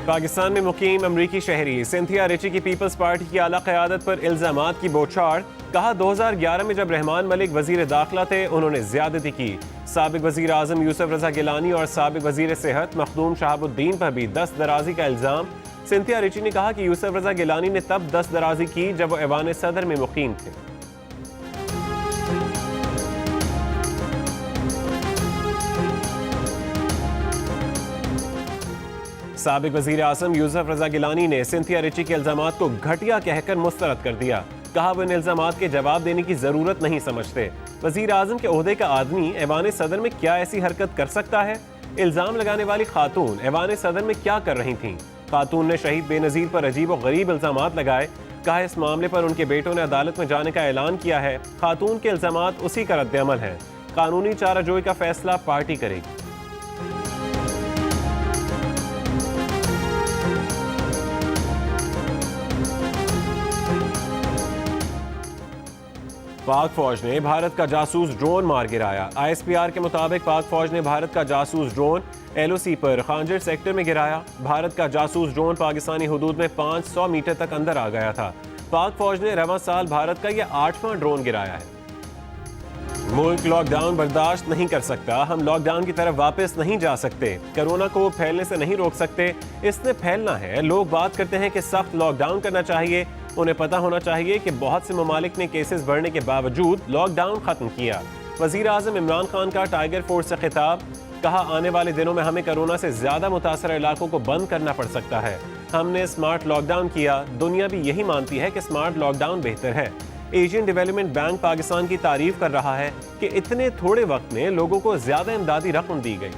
पाकिस्तान में मुकीम अमरीकी शहरी सिंथिया रिची की पीपल्स पार्टी की आला क़यादत पर इल्ज़ामात की बौछार। कहा 2011 में जब रहमान मलिक वजीर दाखिला थे उन्होंने ज़्यादती की। साबिक वजीर आज़म यूसुफ रज़ा गिलानी और साबिक वजीर सेहत मखदूम शहाबुद्दीन पर भी दस्त दराजी का इल्ज़ाम। सिंथिया रिची ने कहा कि यूसुफ रज़ा गिलानी ने तब दस्त दराजी की जब वो ऐवान सदर में मुकीम थे। साबिक वजीर आज़म यूसुफ रज़ा गिलानी ने सिंथिया रिची के इल्ज़ामात को घटिया कहकर मुस्तरद कर दिया। कहा वो इन इल्ज़ामात के जवाब देने की ज़रूरत नहीं समझते। वजीर आज़म के ओहदे का आदमी ऐवान सदर में क्या ऐसी हरकत कर सकता है? इल्ज़ाम लगाने वाली खातून ऐवान सदर में क्या कर रही थीं? खातून ने शहीद बेनज़ीर पर अजीब और गरीब इल्ज़ामात लगाए। कहा इस मामले पर उनके बेटों ने अदालत में जाने का ऐलान किया है। खातून के इल्ज़ामात उसी का रद्द-ए-अमल है। कानूनी चाराजोई का फैसला पार्टी करेगी। पाक फौज ने भारत का जासूस ड्रोन मार गिराया। ISPR के मुताबिक पाक फौज ने भारत का जासूस ड्रोन LOC पर खांजर सेक्टर में गिराया। भारत का जासूस ड्रोन पाकिस्तानी हुदूद में 500 मीटर तक अंदर आ गया था। पाक फौज ने रवां साल भारत का यह 8वां ड्रोन गिराया है। मुल्क लॉकडाउन बर्दाश्त नहीं कर सकता। हम लॉकडाउन की तरफ वापस नहीं जा सकते। कोरोना को फैलने से नहीं रोक सकते, इसने फैलना है। लोग बात करते हैं कि सख्त लॉकडाउन करना चाहिए। उन्हें पता होना चाहिए कि बहुत से ममालिक ने केसेस बढ़ने के बावजूद लॉकडाउन खत्म किया। वजीर आज़म इमरान खान का टाइगर फोर्स से खिताब। कहा आने वाले दिनों में हमें कोरोना से ज्यादा मुतासर इलाकों को बंद करना पड़ सकता है। हमने स्मार्ट लॉकडाउन किया। दुनिया भी यही मानती है कि स्मार्ट लॉकडाउन बेहतर है। एशियन डेवलपमेंट बैंक पाकिस्तान की तारीफ कर रहा है कि इतने थोड़े वक्त में लोगों को ज्यादा इमदादी रकम दी गई।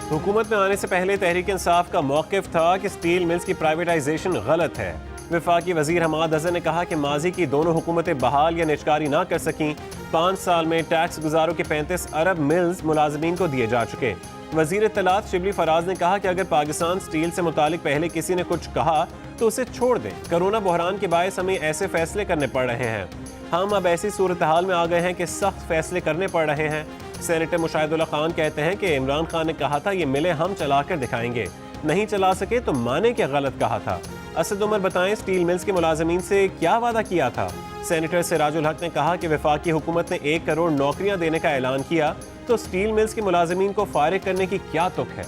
हुकूमत में आने से पहले तहरीक इंसाफ का मौक़िफ़ था कि स्टील मिल्स की प्राइवेटाइजेशन गलत है। वफाकी वजीर हमाद अजहर ने कहा कि माजी की दोनों हुकूमतें बहाल या निजकारी ना कर सकीं। 5 साल में टैक्स गुजारों के 35 अरब मिल्स मुलाजमीन को दिए जा चुके। वजीर इत्तलात शिबली फराज ने कहा कि अगर पाकिस्तान स्टील से मुतालिक पहले किसी ने कुछ कहा तो उसे छोड़ दें। कोरोना बहरान के बायस हमें ऐसे फैसले करने पड़ रहे हैं। हम अब ऐसी सूरत हाल में आ गए हैं कि सख्त फैसले करने पड़ रहे हैं। सेनेटर मुशाहिदुल्लाह खान कहते हैं कि इमरान खान ने कहा था ये मिलें हम चला कर दिखाएंगे, नहीं चला सके तो माने क्या गलत कहा था। असद उमर बताएं स्टील मिल्स के मुलाजमीन से क्या वादा किया था। सेनेटर सिराजुल हक ने कहा कि वफाकी हुकूमत ने 1 करोड़ नौकरियां देने का ऐलान किया तो स्टील मिल्स के मुलाजमीन को फारिग करने की क्या तुक है।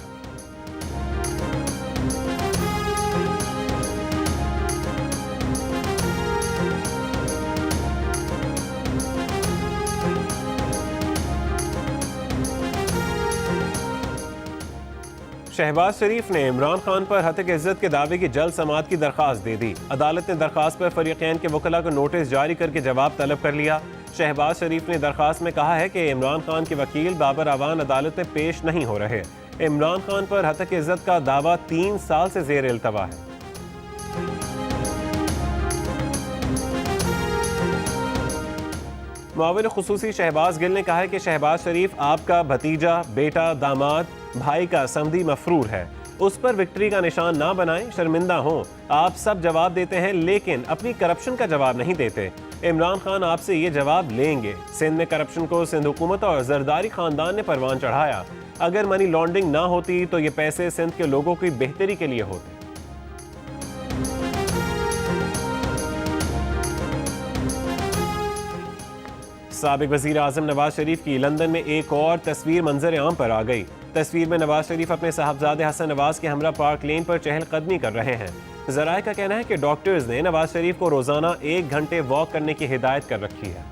शहबाज शरीफ ने इमरान खान पर हत्क इज्जत के दावे की जल्द समाअत की दरख्वास्त दे दी। अदालत ने दरख्वास्त पर फरीकैन के वकला को नोटिस जारी करके जवाब तलब कर लिया। शहबाज शरीफ ने दरख्वास्त में कहा है कि इमरान खान के वकील बाबर आवान अदालत में पेश नहीं हो रहे। इमरान खान पर हत्क इज्जत का दावा 3 साल से ज़ेर इल्तवा है। मुआविन खुसूसी शहबाज गिल ने कहा है कि शहबाज शरीफ आपका भतीजा, बेटा, दामाद, भाई का समधी मफरूर है। उस पर विक्ट्री का निशान ना बनाएं, शर्मिंदा हों। आप सब जवाब देते हैं लेकिन अपनी करप्शन का जवाब नहीं देते। इमरान खान आपसे ये जवाब लेंगे। सिंध में करप्शन को सिंध हुकूमत और जरदारी खानदान ने परवान चढ़ाया। अगर मनी लॉन्ड्रिंग ना होती तो ये पैसे सिंध के लोगों की बेहतरी के लिए होते। साबिक वजीर आजम नवाज शरीफ की लंदन में एक और तस्वीर मंजर आम पर आ गई। तस्वीर में नवाज शरीफ अपने साहबजादे हसन नवाज के हमरा पार्क लेन पर चहलकदमी कर रहे हैं। जराए का कहना है कि डॉक्टर्स ने नवाज शरीफ को रोजाना 1 घंटे वॉक करने की हिदायत कर रखी है।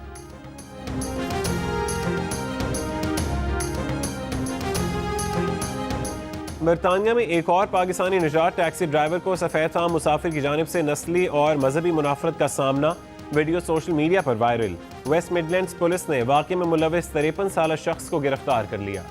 बरतानिया में एक और पाकिस्तानी निजात टैक्सी ड्राइवर को सफेद फाम मुसाफिर की जानिब से नस्ली और मजहबी मुनाफरत का सामना। वीडियो सोशल मीडिया पर वायरल। वेस्ट मिडलैंड्स पुलिस ने वाक़े में मुलविस 53 साल शख्स को गिरफ्तार कर लिया।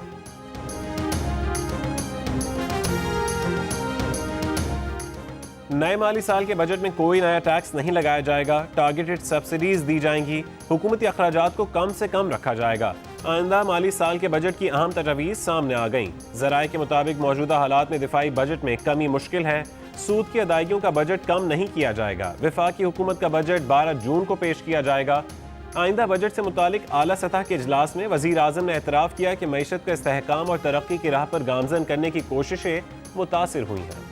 नए माली साल के बजट में कोई नया टैक्स नहीं लगाया जाएगा। टारगेटेड सब्सिडीज दी जाएंगी। हुकूमती अखराजात को कम से कम रखा जाएगा। आइंदा माली साल के बजट की अहम तजवीज़ सामने आ गईं। ज़राए के मुताबिक मौजूदा हालात में दिफाई बजट में कमी मुश्किल है। सूद की अदायगियों का बजट कम नहीं किया जाएगा। वफाकी हुकूमत का बजट 12 जून को पेश किया जाएगा। आइंदा बजट से मुतालिक आला सतह के इजलास में वज़ीर आज़म ने एतराफ़ किया कि मईशत का इस्तेहकाम और तरक्की की राह पर गामजन करने की कोशिशें मुतासिर हुई हैं।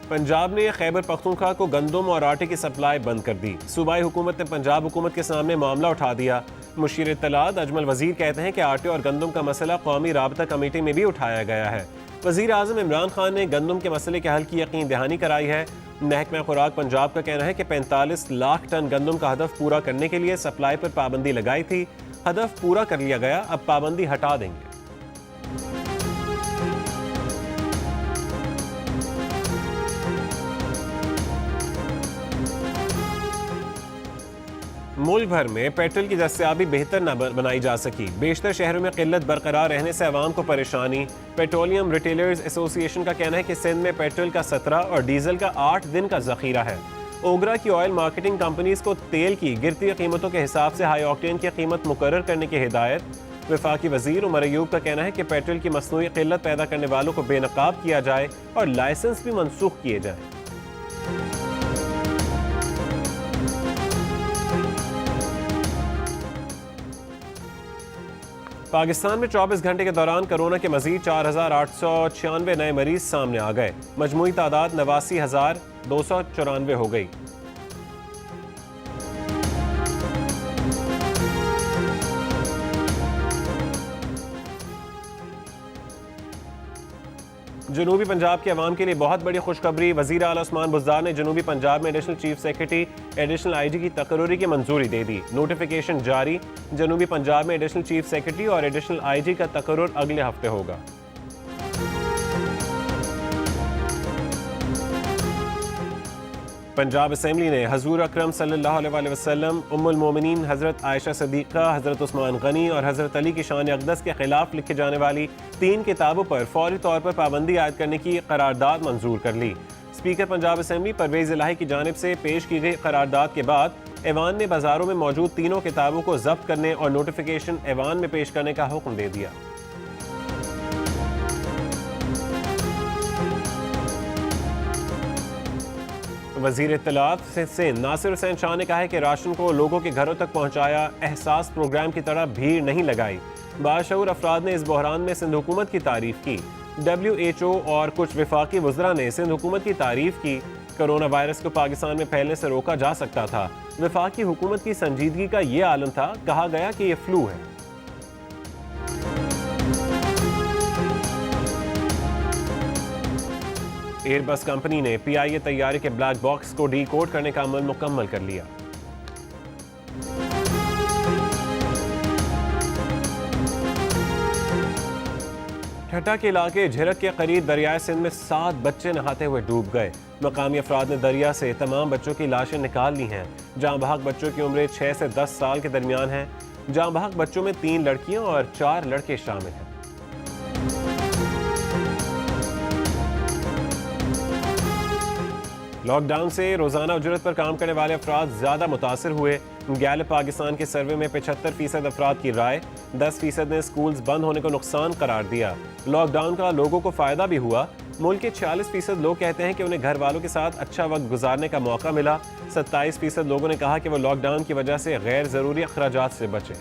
पंजाब ने खैबर पख्तूनख्वा को गंदम और आटे की सप्लाई बंद कर दी। सूबाई हुकूमत ने पंजाब हुकूमत के सामने मामला उठा दिया। मुशीर इत्तलात अजमल वजीर कहते हैं कि आटे और गंदम का मसला कौमी राबता कमेटी में भी उठाया गया है। वजीर आज़म इमरान खान ने गंदम के मसले के हल की यकीन दहानी कराई है। महकमा खुराक पंजाब का कहना है कि 45 लाख टन गंदम का हदफ पूरा करने के लिए सप्लाई पर पाबंदी लगाई थी। हदफ पूरा कर लिया गया, अब पाबंदी हटा देंगे। मुल्क भर में पेट्रोल की दस्तयाबी बेहतर न बनाई जा सकी। बेशतर शहरों में किल्लत बरकरार रहने से आवाम को परेशानी। पेट्रोलियम रिटेलर्स एसोसिएशन का कहना है कि सिंध में पेट्रोल का 17 और डीजल का 8 दिन का जखीरा है। ओगरा की ऑयल मार्केटिंग कंपनीज को तेल की गिरती कीमतों के हिसाब से हाई ऑक्टेन की कीमत मुकर्रर करने की हिदायत। वफाकी वजीर उमर अयूब का कहना है कि पेट्रोल की मसनूई किल्लत पैदा करने वालों को बेनकाब किया जाए और लाइसेंस भी मनसूख किए जाए। पाकिस्तान में 24 घंटे के दौरान कोरोना के मजीद 4,896 नए मरीज सामने आ गए। मजमूई तादाद 89,294 हो गई। जनूबी पंजाब के अवाम के लिए बहुत बड़ी खुशखबरी। वज़ीर आला उस्मान बुज़दार ने जनूबी पंजाब में additional chief secretary additional IG की तकर्री की मंजूरी दे दी। नोटिफिकेशन जारी। जनूबी पंजाब में एडिशनल चीफ सेक्रेटरी और एडिशनल आईजी का तकर्रुर अगले हफ्ते होगा। पंजाब असेंबली ने हजूर अकरम सल्लल्लाहु अलैहि वसल्लम, उम्मुल मोमिनीन हज़रत आयशा सदीक़ा, हज़रत उस्मान गनी और हज़रत अली की शान अक़दस के खिलाफ लिखे जाने वाली 3 किताबों पर फौरी तौर पर पाबंदी आयद करने की करारदाद मंजूर कर ली। स्पीकर पंजाब असेंबली परवेज़ इलाही की जानिब से पेश की गई करारदाद के बाद ऐवान ने बाजारों में मौजूद तीनों किताबों को जब्त करने और नोटिफिकेशन ऐवान में पेश करने का हुक्म दे दिया। वज़ीर इत्तलात से नासिर हुसैन शाह ने कहा है कि राशन को लोगों के घरों तक पहुँचाया, एहसास प्रोग्राम की तरह भीड़ नहीं लगाई। बाशऊर अफराद ने इस बहरान में सिंध हुकूमत की तारीफ की। WHO और कुछ वफाकी वज़रा ने सिंध हुकूमत की तारीफ की। कोरोना वायरस को पाकिस्तान में फैलने से रोका जा सकता था। वफाकी हुकूमत की संजीदगी का ये आलम था, कहा गया कि यह फ्लू है। एयरबस कंपनी ने PIA तैयारी के ब्लैक बॉक्स को डीकोड करने का अमल मुकम्मल कर लिया। ठट्टा के इलाके झिरक के करीब दरियाए सिंध में 7 बच्चे नहाते हुए डूब गए। मकामी अफराद ने दरिया से तमाम बच्चों की लाशें निकाल ली हैं। जाँ बहक बच्चों की उम्रें 6 से 10 साल के दरमियान है। जाँ बहक बच्चों में 3 लड़कियां और 4 लड़के शामिल हैं। लॉकडाउन से रोजाना उजरत पर काम करने वाले अफराद ज्यादा मुतासर हुए। गैलप पाकिस्तान के सर्वे में 75% अफराद की राय। 10% ने स्कूल्स बंद होने को नुकसान करार दिया। लॉकडाउन का लोगों को फायदा भी हुआ। मुल्क के 46% लोग कहते हैं कि उन्हें घर वालों के साथ अच्छा वक्त गुजारने का मौका मिला। 27% लोगों ने कहा कि वो लॉकडाउन की वजह से गैर जरूरी अखराजात से बचे।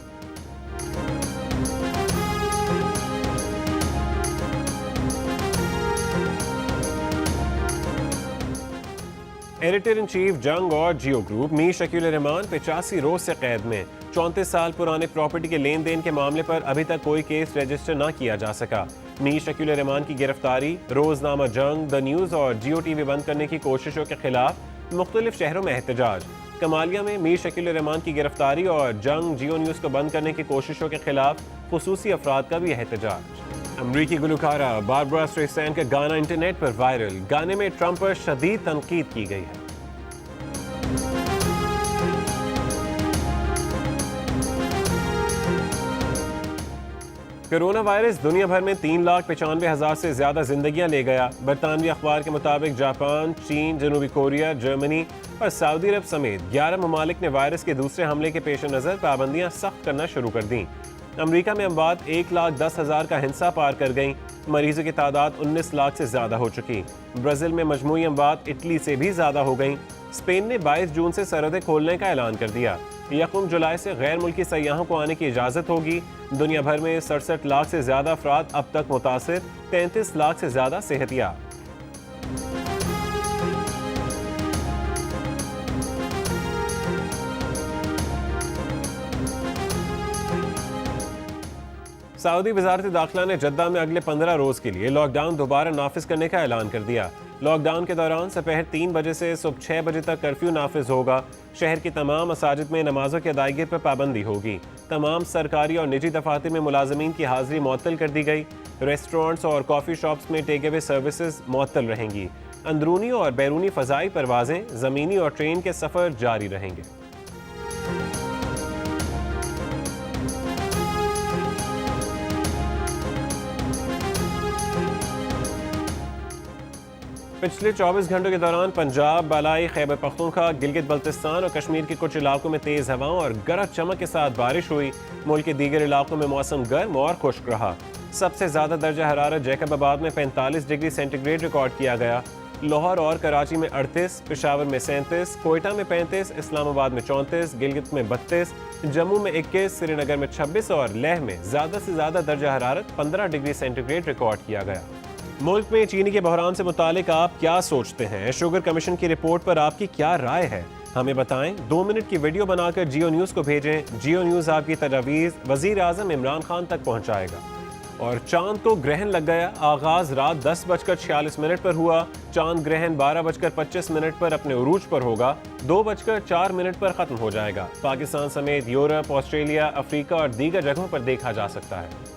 एडिटर इन चीफ जंग और जियो ग्रुप मीर शकील रहमान 85 रोज से कैद में। 34 साल पुराने प्रॉपर्टी के लेन देन के मामले पर अभी तक कोई केस रजिस्टर न किया जा सका। मीर शकील रहमान की गिरफ्तारी, रोजनामा जंग, द न्यूज़ और जियो टीवी बंद करने की कोशिशों के खिलाफ मुख्तलिफ शहरों में एहतजाज। कमालिया में मीर शकील रहमान की गिरफ्तारी और जंग, जियो न्यूज़ को बंद करने की कोशिशों के खिलाफ खुसूसी अफराद का भी एहतजाज। अमरीकी गुलकारा बारबरा स्ट्रेसैंड का गाना इंटरनेट पर वायरल। गाने में ट्रंप पर शदीद तनकीद की गई है। कोरोना वायरस दुनिया भर में 3,95,000 से ज्यादा जिंदगियां ले गया। बरतानवी अखबार के मुताबिक जापान, चीन, जनूबी कोरिया, जर्मनी और सऊदी अरब समेत 11 ममालिक ने वायरस के दूसरे हमले के पेश नज़र पाबंदियां सख्त करना शुरू कर दी। अमरीका में अमवात 1,10,000 का हिंसा पार कर गई। मरीजों की तादाद 19 लाख से ज्यादा हो चुकी। ब्राजील में मजमूई अमवात इटली से भी ज्यादा हो गई। स्पेन ने 22 जून से सरहदें खोलने का ऐलान कर दिया। 1 जुलाई से गैर मुल्की सयाहों को आने की इजाज़त होगी। दुनिया भर में 67 लाख से ज़्यादा अफराद अब तक मुतासिर, 33 लाख से ज़्यादा सेहतियाब। सऊदी वजारत दाखिला ने जद्दा में अगले 15 रोज़ के लिए लॉकडाउन दोबारा नाफिज करने का ऐलान कर दिया। लॉकडाउन के दौरान दोपहर 3 बजे से सुबह 6 बजे तक कर्फ्यू नाफिज होगा। शहर की तमाम मसाजिद में नमाजों की अदायगी पर पाबंदी होगी। तमाम सरकारी और निजी दफातर में मुलाजमीन की हाजिरी मुअत्तल कर दी गई। रेस्टोरेंट्स और कॉफ़ी शॉप्स में टेक अवे सर्विसेज मुअत्तल रहेंगी। अंदरूनी और बैरूनी फ़ज़ाई परवाजें, ज़मीनी और ट्रेन के सफ़र जारी रहेंगे। पिछले 24 घंटों के दौरान पंजाब, बालाई खैबर पख्तूनख्वा, गिलगित बल्तिस्तान और कश्मीर के कुछ इलाकों में तेज़ हवाओं और गरज चमक के साथ बारिश हुई। मुल्क के दीगर इलाकों में मौसम गर्म और खुश्क रहा। सबसे ज़्यादा दर्जा हरारत जैकबाबाद में 45 डिग्री सेंटीग्रेड रिकॉर्ड किया गया। लाहौर और कराची में 38, पेशावर में 37, कोयटा में 35, इस्लामाबाद में 34, गिलगित में 32, जम्मू में 21, श्रीनगर में 26 और लेह में ज़्यादा से ज़्यादा दर्जा हरारत 15 डिग्री सेंटीग्रेड रिकॉर्ड किया गया। मुल्क में चीनी के बहरान से मुतालिक आप क्या सोचते हैं? शुगर कमीशन की रिपोर्ट पर आपकी क्या राय है? हमें बताएं। 2 मिनट की वीडियो बनाकर जियो न्यूज़ को भेजें। जियो न्यूज़ आपकी तजवीज़ वज़ीर आज़म इमरान खान तक पहुँचाएगा। और चांद को ग्रहण लग गया। आगाज़ रात 10:46 पर हुआ। चांद ग्रहण 12:25 पर अपने उरूज पर होगा। 2:04 पर ख़त्म हो जाएगा। पाकिस्तान समेत यूरोप, ऑस्ट्रेलिया, अफ्रीका और दीगर जगहों पर देखा जा सकता है।